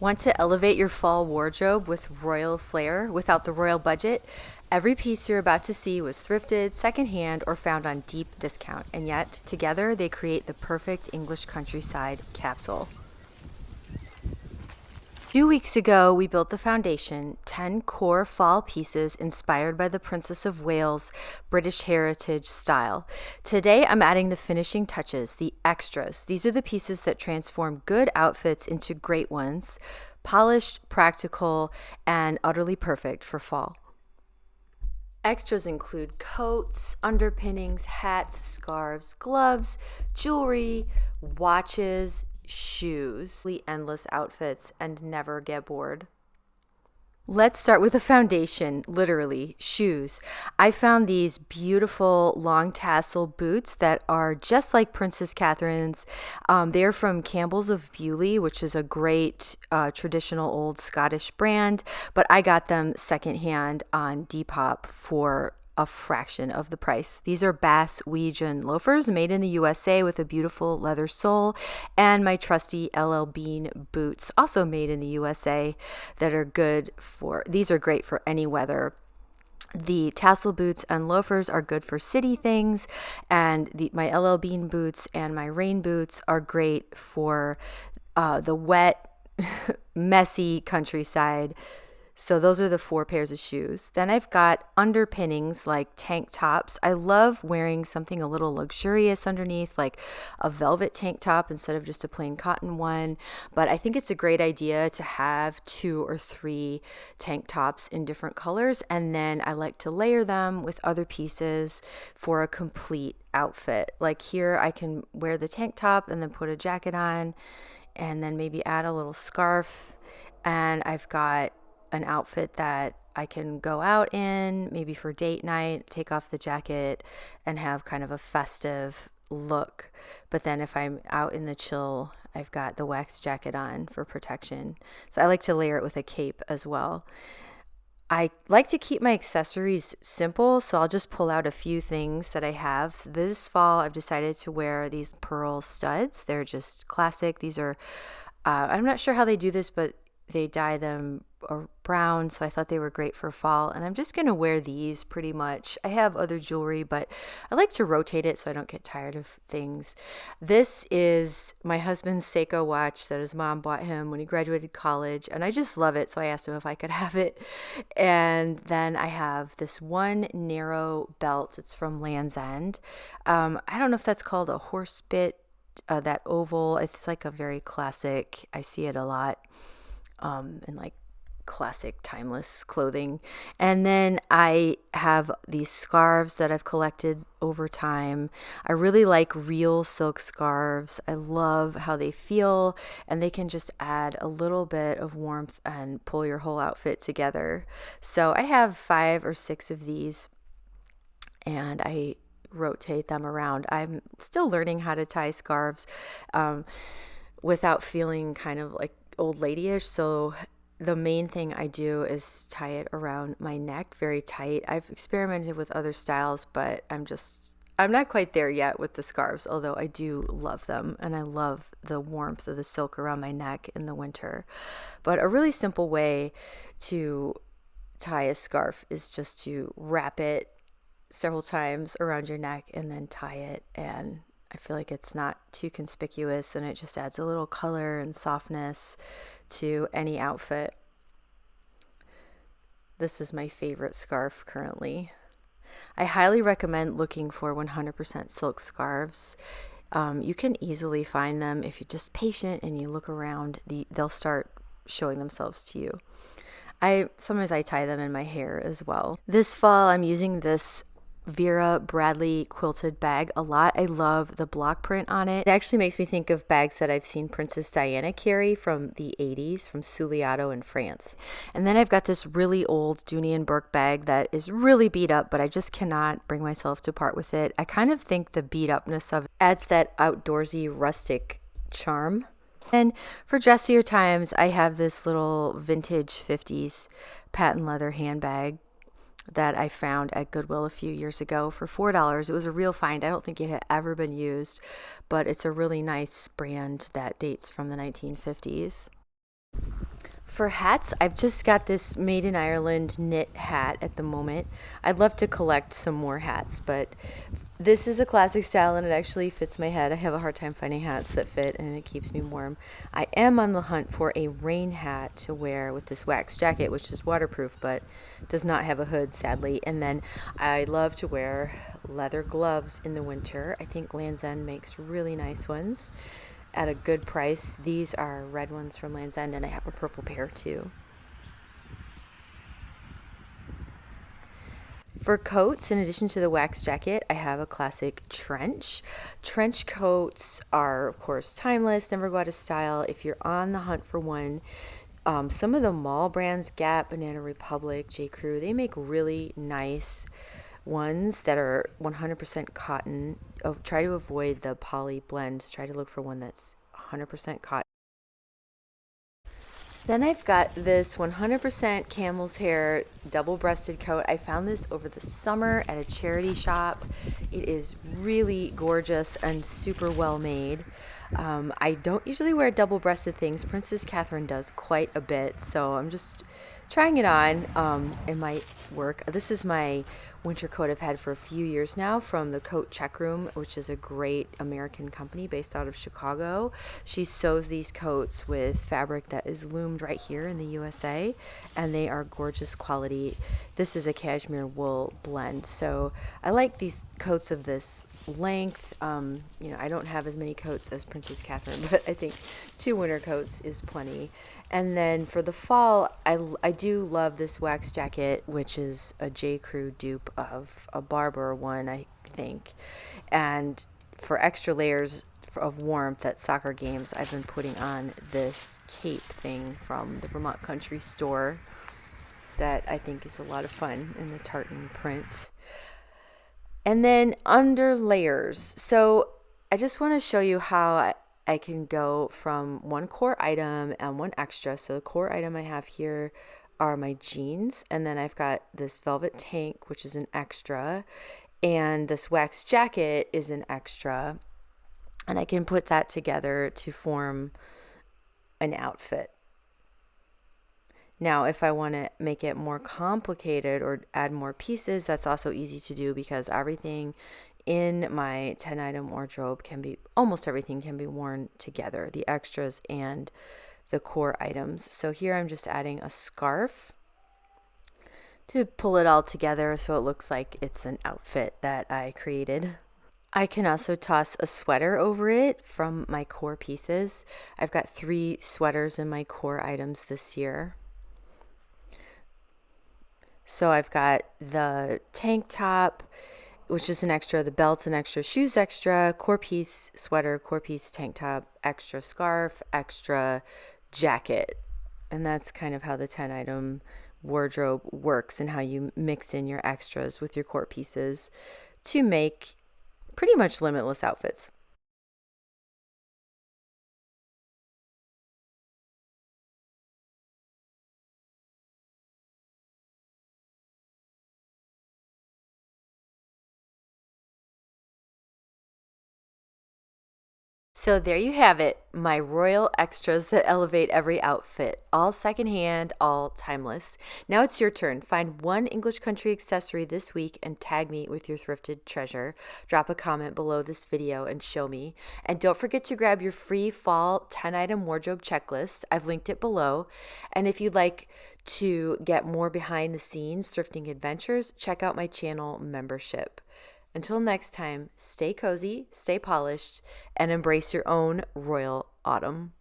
Want to elevate your fall wardrobe with royal flair without the royal budget? Every piece you're about to see was thrifted, secondhand, or found on deep discount, and yet together they create the perfect English countryside capsule. 2 weeks ago, we built the foundation, 10 core fall pieces inspired by the Princess of Wales' British heritage style. Today, I'm adding the finishing touches, the extras. These are the pieces that transform good outfits into great ones, polished, practical, and utterly perfect for fall. Extras include coats, underpinnings, hats, scarves, gloves, jewelry, watches, shoes, endless outfits, and never get bored. Let's start with the foundation, literally, shoes. I found these beautiful long tassel boots that are just like Princess Catherine's. They're from Campbell's of Bewley, which is a great traditional old Scottish brand, but I got them secondhand on Depop for a fraction of the price. These are Bass Weejan loafers made in the USA with a beautiful leather sole, and my trusty LL Bean boots, also made in the USA, that are these are great for any weather. The tassel boots and loafers are good for city things, and my LL Bean boots and my rain boots are great for the wet, messy countryside. So those are the 4 pairs of shoes. Then I've got underpinnings like tank tops. I love wearing something a little luxurious underneath, like a velvet tank top instead of just a plain cotton one. But I think it's a great idea to have 2 or 3 tank tops in different colors. And then I like to layer them with other pieces for a complete outfit. Like here, I can wear the tank top and then put a jacket on and then maybe add a little scarf. And I've got an outfit that I can go out in, maybe for date night, take off the jacket and have kind of a festive look. But then if I'm out in the chill, I've got the wax jacket on for protection. So I like to layer it with a cape as well. I like to keep my accessories simple, so I'll just pull out a few things that I have. This fall, I've decided to wear these pearl studs. They're just classic. These are, I'm not sure how they do this, but they dye them brown, so I thought they were great for fall, and I'm just going to wear these pretty much. I have other jewelry, but I like to rotate it so I don't get tired of things. This is my husband's Seiko watch that his mom bought him when he graduated college, and I just love it, so I asked him if I could have it. And then I have this one narrow belt. It's from Land's End. I don't know if that's called a horse bit, that oval. It's like a very classic, I see it a lot in like classic timeless clothing. And then I have these scarves that I've collected over time. I really like real silk scarves. I love how they feel, and they can just add a little bit of warmth and pull your whole outfit together. So I have 5 or 6 of these, and I rotate them around. I'm still learning how to tie scarves without feeling kind of like old ladyish. So the main thing I do is tie it around my neck very tight. I've experimented with other styles, but I'm not quite there yet with the scarves, although I do love them, and I love the warmth of the silk around my neck in the winter. But a really simple way to tie a scarf is just to wrap it several times around your neck and then tie it, and I feel like it's not too conspicuous, and it just adds a little color and softness to any outfit. This is my favorite scarf currently. I highly recommend looking for 100% silk scarves. You can easily find them if you're just patient and you look around. They'll start showing themselves to you. Sometimes I tie them in my hair as well. This fall, I'm using this Vera Bradley quilted bag a lot. I love the block print on it. It actually makes me think of bags that I've seen Princess Diana carry from the 80s from Suliato in France. And then I've got this really old Dooney and Burke bag that is really beat up, but I just cannot bring myself to part with it. I kind of think the beat upness of it adds that outdoorsy rustic charm. And for dressier times, I have this little vintage 50s patent leather handbag that I found at Goodwill a few years ago for $4. It was a real find. I don't think it had ever been used, but it's a really nice brand that dates from the 1950s. For hats, I've just got this made in Ireland knit hat at the moment. I'd love to collect some more hats, but this is a classic style and it actually fits my head. I have a hard time finding hats that fit and it keeps me warm. I am on the hunt for a rain hat to wear with this wax jacket, which is waterproof but does not have a hood, sadly. And then I love to wear leather gloves in the winter. I think Land's End makes really nice ones at a good price. These are red ones from Land's End, and I have a purple pair too. For coats, in addition to the wax jacket, I have a classic trench. Trench coats are, of course, timeless, never go out of style. If you're on the hunt for one, some of the mall brands, Gap, Banana Republic, J. Crew, they make really nice ones that are 100% cotton. Try to avoid the poly blends. Try to look for one that's 100% cotton. Then I've got this 100% camel's hair double-breasted coat. I found this over the summer at a charity shop. It is really gorgeous and super well made. I don't usually wear double-breasted things. Princess Catherine does quite a bit, so I'm just trying it on. It might work. This is my winter coat I've had for a few years now from the Coat Check Room, which is a great American company based out of Chicago. She sews these coats with fabric that is loomed right here in the USA, and they are gorgeous quality. This is a cashmere wool blend, so I like these coats of this length. I don't have as many coats as Princess Catherine, but I think 2 winter coats is plenty. And then for the fall, I do love this wax jacket, which is a J. Crew dupe of a Barber one, I think. And for extra layers of warmth at soccer games, I've been putting on this cape thing from the Vermont Country Store that I think is a lot of fun in the tartan print. And then under layers. So I just want to show you how I can go from one core item and one extra. So the core item I have here are my jeans, and then I've got this velvet tank, which is an extra, and this wax jacket is an extra, and I can put that together to form an outfit. Now, if I want to make it more complicated or add more pieces, that's also easy to do because everything in my 10-item wardrobe almost everything can be worn together, the extras and the core items. So here I'm just adding a scarf to pull it all together so it looks like it's an outfit that I created. I can also toss a sweater over it from my core pieces. I've got 3 sweaters in my core items this year. So I've got the tank top, which is an extra, the belt's an extra, shoes extra, core piece sweater, core piece tank top, extra scarf, extra jacket. And that's kind of how the 10-item wardrobe works and how you mix in your extras with your core pieces to make pretty much limitless outfits. So there you have it, my royal extras that elevate every outfit, all secondhand, all timeless. Now it's your turn. Find one English country accessory this week and tag me with your thrifted treasure. Drop a comment below this video and show me. And don't forget to grab your free fall 10-item wardrobe checklist. I've linked it below. And if you'd like to get more behind the scenes thrifting adventures, check out my channel membership. Until next time, stay cozy, stay polished, and embrace your own royal autumn.